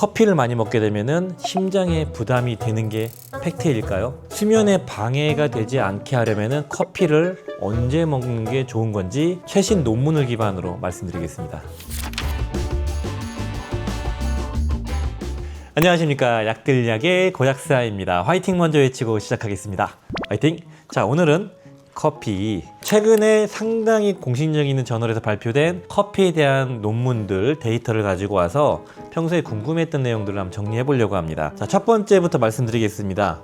커피를 많이 먹게 되면은 심장에 부담이 되는 게 팩트일까요? 수면에 방해가 되지 않게 하려면은 커피를 언제 먹는 게 좋은 건지 최신 논문을 기반으로 말씀드리겠습니다. 안녕하십니까. 약들약의 고약사입니다. 화이팅 먼저 외치고 시작하겠습니다. 화이팅! 자, 오늘은 커피. 최근에 상당히 공신력 있는 저널에서 발표된 커피에 대한 논문들, 데이터를 가지고 와서 평소에 궁금했던 내용들을 한번 정리해 보려고 합니다. 자, 첫 번째부터 말씀드리겠습니다.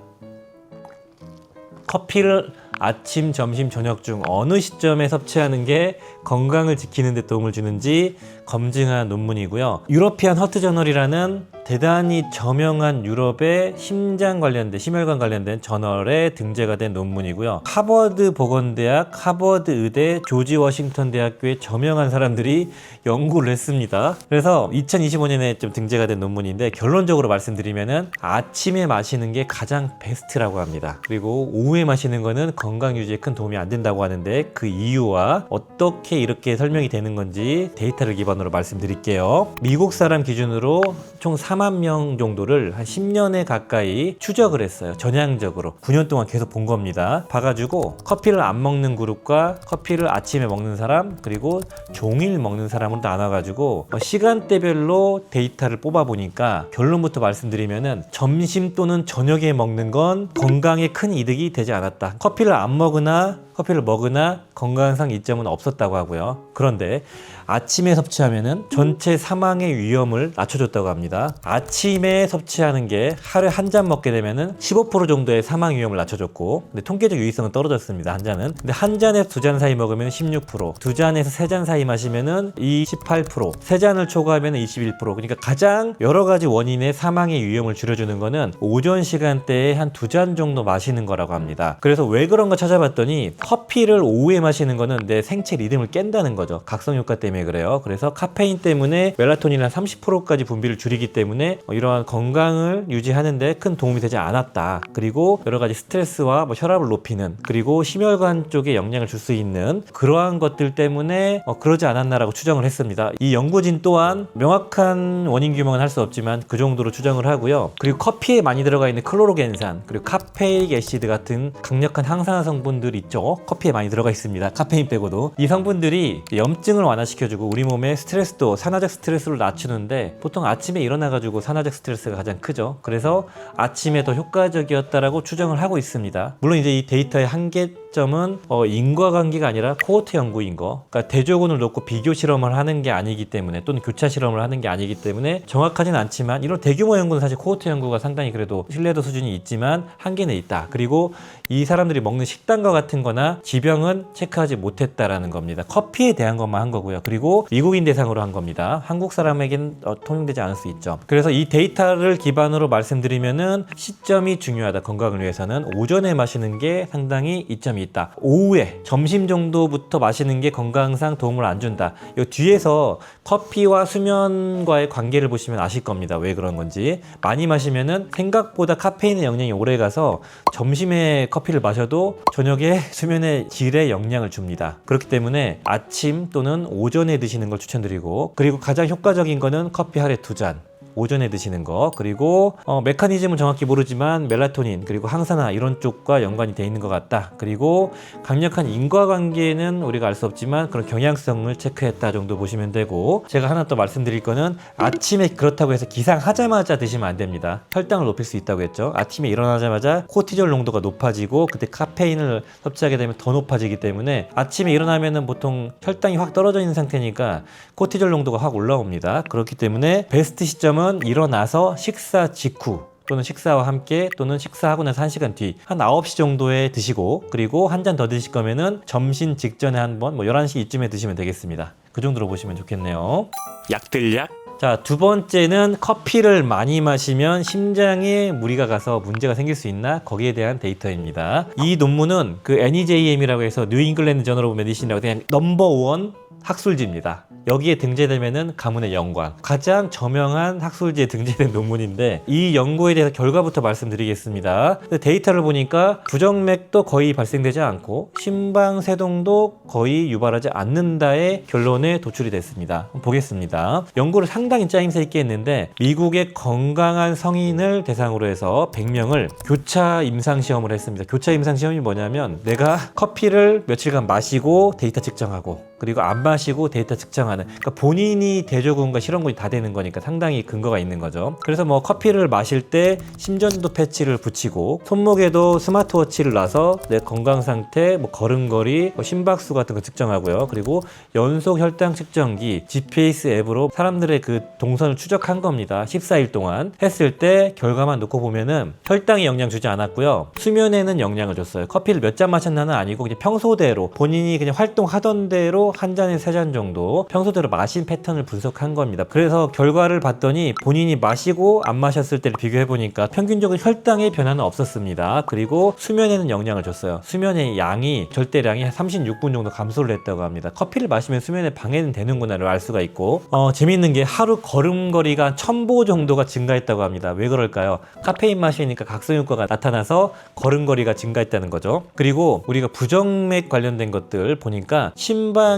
커피를 아침, 점심, 저녁 중 어느 시점에 섭취하는 게 건강을 지키는 데 도움을 주는지 검증한 논문이고요. 유러피안 허트 저널이라는 대단히 저명한 유럽의 심장 관련된, 심혈관 관련된 저널에 등재가 된 논문이고요. 하버드 보건대학, 하버드 의대, 조지 워싱턴 대학교의 저명한 사람들이 연구를 했습니다. 그래서 2025년에 좀 등재가 된 논문인데, 결론적으로 말씀드리면은 아침에 마시는 게 가장 베스트라고 합니다. 그리고 오후에 마시는 거는 건강 유지에 큰 도움이 안 된다고 하는데, 그 이유와 어떻게 이렇게 설명이 되는 건지 데이터를 기반으로 말씀드릴게요. 미국 사람 기준으로 총 4만 명 정도를 한 10년에 가까이 추적을 했어요. 전향적으로 9년 동안 계속 본 겁니다. 봐가지고 커피를 안 먹는 그룹과 커피를 아침에 먹는 사람, 그리고 종일 먹는 사람으로 나눠가지고 시간대별로 데이터를 뽑아보니까 결론부터 말씀드리면은 점심 또는 저녁에 먹는 건 건강에 큰 이득이 되지 않았다. 커피를 안 먹으나 커피를 먹으나 건강상 이점은 없었다고 하고요. 그런데 아침에 섭취하면은 전체 사망의 위험을 낮춰줬다고 합니다. 아침에 섭취하는 게 하루에 한 잔 먹게 되면은 15% 정도의 사망 위험을 낮춰줬고, 근데 통계적 유의성은 떨어졌습니다. 한 잔은. 근데 한 잔에서 두 잔 사이 먹으면 16%, 두 잔에서 세 잔 사이 마시면은 28%, 세 잔을 초과하면 21%. 그러니까 가장 여러 가지 원인의 사망의 위험을 줄여주는 거는 오전 시간대에 한 두 잔 정도 마시는 거라고 합니다. 그래서 왜 그런가 찾아봤더니 커피를 오후에 마시는 거는 내 생체 리듬을 깬다는 거죠. 각성 효과 때문에 그래요. 그래서 카페인 때문에 멜라토닌 한 30%까지 분비를 줄이기 때문에 이러한 건강을 유지하는데 큰 도움이 되지 않았다. 그리고 여러 가지 스트레스와 혈압을 높이는, 그리고 심혈관 쪽에 영향을 줄 수 있는 그러한 것들 때문에 그러지 않았나라고 추정을 했습니다. 이 연구진 또한 명확한 원인 규명은 할 수 없지만 그 정도로 추정을 하고요. 그리고 커피에 많이 들어가 있는 클로로겐산, 그리고 카페익 애시드 같은 강력한 항산화 성분들이 있죠. 커피에 많이 들어가 있습니다. 카페인 빼고도. 이 성분들이 염증을 완화시켜주고 우리 몸의 스트레스도, 산화적 스트레스를 낮추는데, 보통 아침에 일어나가지고 산화적 스트레스가 가장 크죠. 그래서 아침에 더 효과적이었다라고 추정을 하고 있습니다. 물론 이제 이 데이터의 한계점은 인과관계가 아니라 코호트 연구인 거, 그러니까 대조군을 놓고 비교 실험을 하는 게 아니기 때문에, 또는 교차 실험을 하는 게 아니기 때문에 정확하진 않지만, 이런 대규모 연구는 사실 코호트 연구가 상당히 그래도 신뢰도 수준이 있지만 한계는 있다. 그리고 이 사람들이 먹는 식단과 같은 거나 지병은 체크하지 못했다라는 겁니다. 커피에 대한 것만 한 거고요. 그리고 미국인 대상으로 한 겁니다. 한국 사람에겐 통용되지 않을 수 있죠. 그래서 이 데이터를 기반으로 말씀드리면은 시점이 중요하다. 건강을 위해서는 오전에 마시는 게 상당히 이점이 있다. 오후에 점심 정도부터 마시는 게 건강상 도움을 안 준다. 이 뒤에서 커피와 수면과의 관계를 보시면 아실 겁니다. 왜 그런 건지. 많이 마시면은 생각보다 카페인의 영향이 오래 가서 점심에 커피를 마셔도 저녁에 수면의 질에 영향을 줍니다. 그렇기 때문에 아침 또는 오전에 드시는 걸 추천드리고, 그리고 가장 효과적인 거는 커피 하루에 2잔. 오전에 드시는 거. 그리고 메커니즘은 정확히 모르지만 멜라토닌, 그리고 항산화 이런 쪽과 연관이 돼 있는 것 같다. 그리고 강력한 인과관계는 우리가 알 수 없지만 그런 경향성을 체크했다 정도 보시면 되고, 제가 하나 또 말씀드릴 거는 아침에 그렇다고 해서 기상하자마자 드시면 안 됩니다. 혈당을 높일 수 있다고 했죠. 아침에 일어나자마자 코티졸 농도가 높아지고 그때 카페인을 섭취하게 되면 더 높아지기 때문에 아침에 일어나면은 보통 혈당이 확 떨어져 있는 상태니까 코티졸 농도가 확 올라옵니다. 그렇기 때문에 베스트 시점은 일어나서 식사 직후, 또는 식사와 함께, 또는 식사하고 나서 1시간 뒤 한 9시 정도에 드시고, 그리고 한 잔 더 드실 거면은 점심 직전에 한번 11시 이쯤에 드시면 되겠습니다. 그 정도로 보시면 좋겠네요. 약들약. 자, 두 번째는 커피를 많이 마시면 심장에 무리가 가서 문제가 생길 수 있나? 거기에 대한 데이터입니다. 이 논문은 그 NEJM이라고 해서 뉴 잉글랜드 저널 오브 메디신이라고 그냥 넘버원 학술지입니다. 여기에 등재되면은 가문의 영광. 가장 저명한 학술지에 등재된 논문인데 이 연구에 대해서 결과부터 말씀드리겠습니다. 데이터를 보니까 부정맥도 거의 발생되지 않고 심방세동도 거의 유발하지 않는다의 결론에 도출이 됐습니다. 보겠습니다. 연구를 상당히 짜임새 있게 했는데 미국의 건강한 성인을 대상으로 해서 100명을 교차 임상시험을 했습니다. 교차 임상시험이 뭐냐면 내가 커피를 며칠간 마시고 데이터 측정하고 그리고 안 마시고 데이터 측정하는, 그러니까 본인이 대조군과 실험군이 다 되는 거니까 상당히 근거가 있는 거죠. 그래서 뭐 커피를 마실 때 심전도 패치를 붙이고 손목에도 스마트워치를 놔서 내 건강 상태, 뭐 걸음걸이, 뭐 심박수 같은 거 측정하고요. 그리고 연속 혈당 측정기, GPS 앱으로 사람들의 그 동선을 추적한 겁니다. 14일 동안 했을 때 결과만 놓고 보면은 혈당에 영향 주지 않았고요. 수면에는 영향을 줬어요. 커피를 몇 잔 마셨나는 아니고 그냥 평소대로 본인이 그냥 활동하던 대로 한 잔에 3잔 정도 평소대로 마신 패턴을 분석한 겁니다. 그래서 결과를 봤더니 본인이 마시고 안 마셨을 때를 비교해 보니까 평균적으로 혈당의 변화는 없었습니다. 그리고 수면에는 영향을 줬어요. 수면의 양이 절대량이 36분 정도 감소를 했다고 합니다. 커피를 마시면 수면에 방해는 되는구나를 알 수가 있고 재미있는 게 하루 걸음걸이가 1000보 정도가 증가했다고 합니다. 왜 그럴까요? 카페인 마시니까 각성 효과가 나타나서 걸음걸이가 증가했다는 거죠. 그리고 우리가 부정맥 관련된 것들 보니까 심방의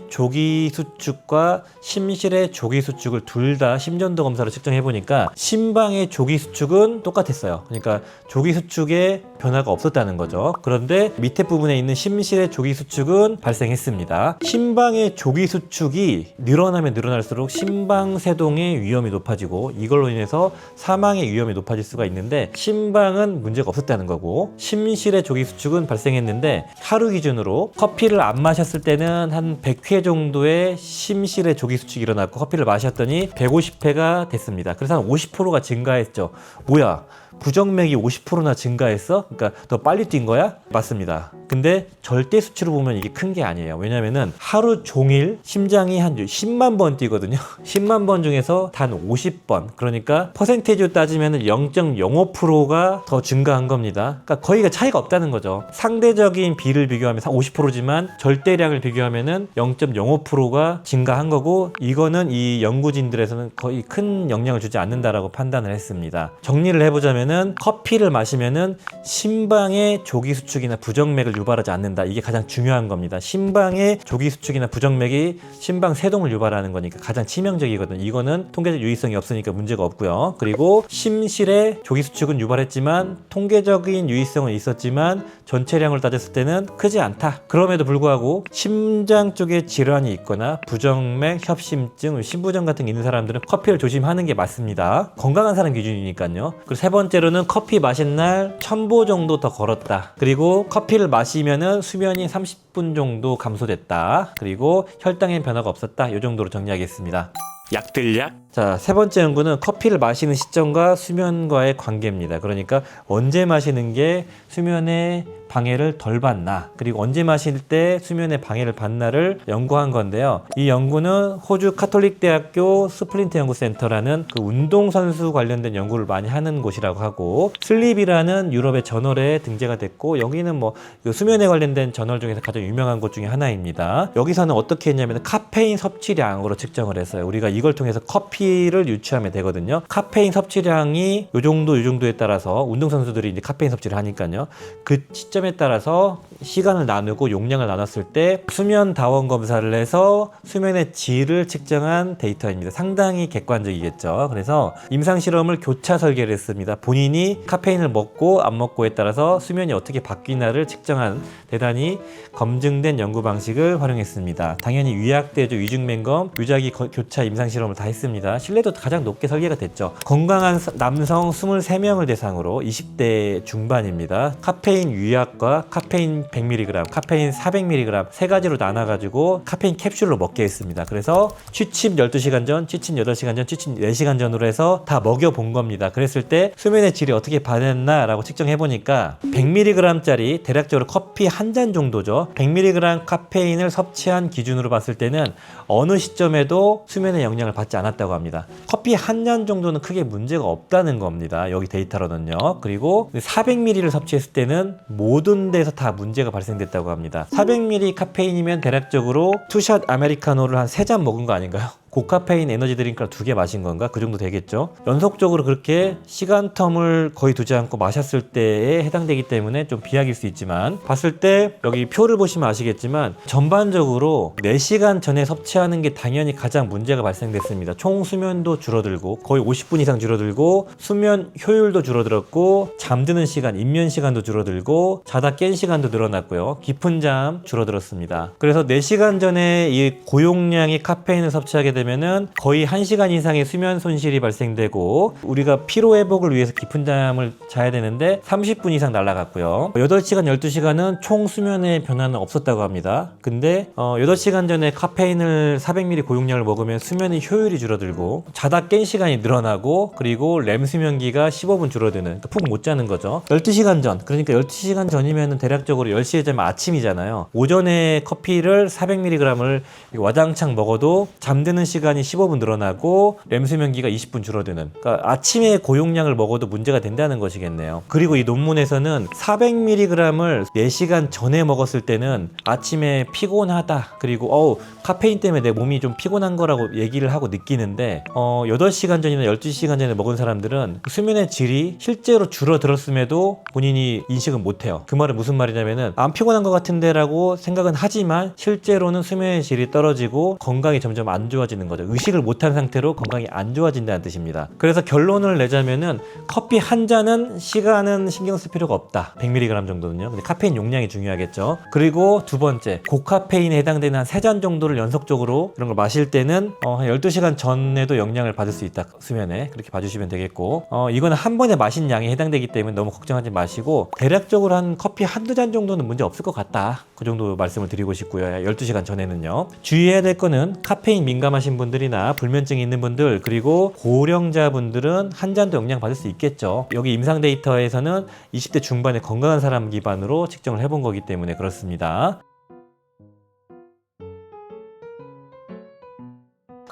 조기 수축과 심실의 조기 수축을 둘 다 심전도 검사로 측정해 보니까 심방의 조기 수축은 똑같았어요. 그러니까 조기 수축에 변화가 없었다는 거죠. 그런데 밑에 부분에 있는 심실의 조기 수축은 발생했습니다. 심방의 조기 수축이 늘어나면 늘어날수록 심방세동의 위험이 높아지고 이걸로 인해서 사망의 위험이 높아질 수가 있는데 심방은 문제가 없었다는 거고 심실의 조기 수축은 발생했는데 하루 기준으로 커피를 안 마셨을 때는 한 100회 정도의 심실의 조기 수축이 일어났고 커피를 마셨더니 150회가 됐습니다. 그래서 한 50%가 증가했죠. 뭐야? 부정맥이 50%나 증가했어? 그러니까 더 빨리 뛴 거야? 맞습니다. 근데 절대 수치로 보면 이게 큰 게 아니에요. 왜냐면은 하루 종일 심장이 한 10만 번 뛰거든요. 10만 번 중에서 단 50번. 그러니까 퍼센테이지로 따지면 0.05%가 더 증가한 겁니다. 그러니까 거의가 차이가 없다는 거죠. 상대적인 비를 비교하면 50%지만 절대량을 비교하면은 0.05%가 증가한 거고 이거는 이 연구진들에서는 거의 큰 영향을 주지 않는다라고 판단을 했습니다. 정리를 해보자면은 커피를 마시면은 심방의 조기 수축이나 부정맥을 유발하지 않는다. 이게 가장 중요한 겁니다. 심방의 조기 수축이나 부정맥이 심방 세동을 유발하는 거니까 가장 치명적이거든요. 이거는 통계적 유의성이 없으니까 문제가 없고요. 그리고 심실의 조기 수축은 유발했지만 통계적인 유의성은 있었지만 전체량을 따졌을 때는 크지 않다. 그럼에도 불구하고 심장 쪽에 질환이 있거나 부정맥, 협심증, 심부전 같은 게 있는 사람들은 커피를 조심하는 게 맞습니다. 건강한 사람 기준이니까요. 그리고 세 번째로는 커피 마신 날 1000보 정도 더 걸었다. 그리고 커피를 마시면은 수면이 30분 정도 감소됐다. 그리고 혈당에 변화가 없었다. 이 정도로 정리하겠습니다. 약들약? 자, 세 번째 연구는 커피를 마시는 시점과 수면과의 관계입니다. 그러니까 언제 마시는 게 수면에 방해를 덜 받나, 그리고 언제 마실 때 수면에 방해를 받나를 연구한 건데요. 이 연구는 호주 카톨릭대학교 스플린트 연구센터라는 그 운동선수 관련된 연구를 많이 하는 곳이라고 하고 슬립이라는 유럽의 저널에 등재가 됐고 여기는 뭐 수면에 관련된 저널 중에서 가장 유명한 곳 중에 하나입니다. 여기서는 어떻게 했냐면 카페인 섭취량으로 측정을 했어요. 우리가 이걸 통해서 커피를 유추하면 되거든요. 카페인 섭취량이 요 정도에 따라서 운동선수들이 이제 카페인 섭취를 하니까요. 그 시점에 따라서 시간을 나누고 용량을 나눴을 때 수면 다원 검사를 해서 수면의 질을 측정한 데이터입니다. 상당히 객관적이겠죠. 그래서 임상 실험을 교차 설계를 했습니다. 본인이 카페인을 먹고 안 먹고에 따라서 수면이 어떻게 바뀌나를 측정한 대단히 검증된 연구 방식을 활용했습니다. 당연히 위약대조, 위중맹검, 유자기 교차 임상 실험을 다 했습니다. 신뢰도 가장 높게 설계가 됐죠. 건강한 남성 23명을 대상으로 20대 중반입니다. 카페인 유약과 카페인 100mg, 카페인 400mg 세 가지로 나눠가지고 카페인 캡슐로 먹게 했습니다. 그래서 취침 12시간 전, 취침 8시간 전, 취침 4시간 전으로 해서 다 먹여본 겁니다. 그랬을 때 수면의 질이 어떻게 변했나라고 측정해보니까 100mg짜리 대략적으로 커피 한 잔 정도죠. 100mg 카페인을 섭취한 기준으로 봤을 때는 어느 시점에도 수면에 영향을 고용량을 받지 않았다고 합니다. 커피 한 잔 정도는 크게 문제가 없다는 겁니다. 여기 데이터로는요. 그리고 400ml를 섭취했을 때는 모든 데서 다 문제가 발생됐다고 합니다. 400ml 카페인이면 대략적으로 투샷 아메리카노를 한 3잔 먹은 거 아닌가요? 고카페인 에너지 드링크를 2개 마신 건가? 그 정도 되겠죠. 연속적으로 그렇게 시간 텀을 거의 두지 않고 마셨을 때에 해당되기 때문에 좀 비약일 수 있지만, 봤을 때 여기 표를 보시면 아시겠지만 전반적으로 4시간 전에 섭취하는 게 당연히 가장 문제가 발생됐습니다. 총 수면도 줄어들고 거의 50분 이상 줄어들고, 수면 효율도 줄어들었고, 잠드는 시간, 입면 시간도 줄어들고, 자다 깬 시간도 늘어났고요. 깊은 잠 줄어들었습니다. 그래서 4시간 전에 이 고용량의 카페인을 섭취하게 되면은 거의 1시간 이상의 수면 손실이 발생되고, 우리가 피로 회복을 위해서 깊은 잠을 자야 되는데 30분 이상 날아갔고요. 8시간, 12시간은 총 수면의 변화는 없었다고 합니다. 근데 8시간 전에 카페인을 400ml 고용량을 먹으면 수면의 효율이 줄어들고, 자다 깬 시간이 늘어나고, 그리고 렘 수면기가 15분 줄어드는, 그러니까 푹 못 자는 거죠. 12시간 전, 그러니까 12시간 전이면 대략적으로 10시에 자면 아침이잖아요. 오전에 커피를 400mg을 와장창 먹어도 잠드는 시간이 15분 늘어나고 렘 수면기가 20분 줄어드는, 그러니까 아침에 고용량을 먹어도 문제가 된다는 것이겠네요. 그리고 이 논문에서는 400mg을 4시간 전에 먹었을 때는 아침에 피곤하다, 그리고 카페인 때문에 내 몸이 좀 피곤한 거라고 얘기를 하고 느끼는데, 8시간 전이나 12시간 전에 먹은 사람들은 수면의 질이 실제로 줄어들었음에도 본인이 인식은 못해요. 그 말은 무슨 말이냐면은 안 피곤한 것 같은데 라고 생각은 하지만 실제로는 수면의 질이 떨어지고 건강이 점점 안 좋아지는 거죠. 의식을 못한 상태로 건강이 안 좋아진다는 뜻입니다. 그래서 결론을 내자면은 커피 한 잔은 시간은 신경 쓸 필요가 없다. 100mg 정도는요. 근데 카페인 용량이 중요하겠죠. 그리고 두 번째, 고카페인에 해당되는 한 3잔 정도를 연속적으로 이런 걸 마실 때는 한 12시간 전에도 영향을 받을 수 있다. 수면에. 그렇게 봐주시면 되겠고, 이거는 한 번에 마신 양에 해당되기 때문에 너무 걱정하지 마시고, 대략적으로 한 커피 한두 잔 정도는 문제 없을 것 같다. 그 정도 말씀을 드리고 싶고요. 12시간 전에는요. 주의해야 될 거는 카페인 민감하신 분들이나 불면증이 있는 분들, 그리고 고령자분들은 한 잔도 영향 받을 수 있겠죠. 여기 임상 데이터에서는 20대 중반의 건강한 사람 기반으로 측정을 해본 거기 때문에 그렇습니다.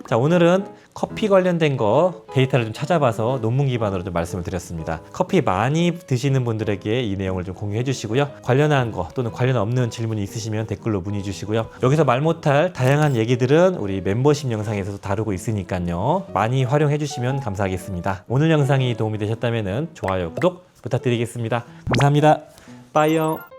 자, 오늘은 커피 관련된 거 데이터를 좀 찾아봐서 논문 기반으로 좀 말씀을 드렸습니다. 커피 많이 드시는 분들에게 이 내용을 좀 공유해 주시고요. 관련한 거 또는 관련 없는 질문이 있으시면 댓글로 문의 주시고요. 여기서 말 못할 다양한 얘기들은 우리 멤버십 영상에서도 다루고 있으니까요. 많이 활용해 주시면 감사하겠습니다. 오늘 영상이 도움이 되셨다면 좋아요, 구독 부탁드리겠습니다. 감사합니다. 빠이요.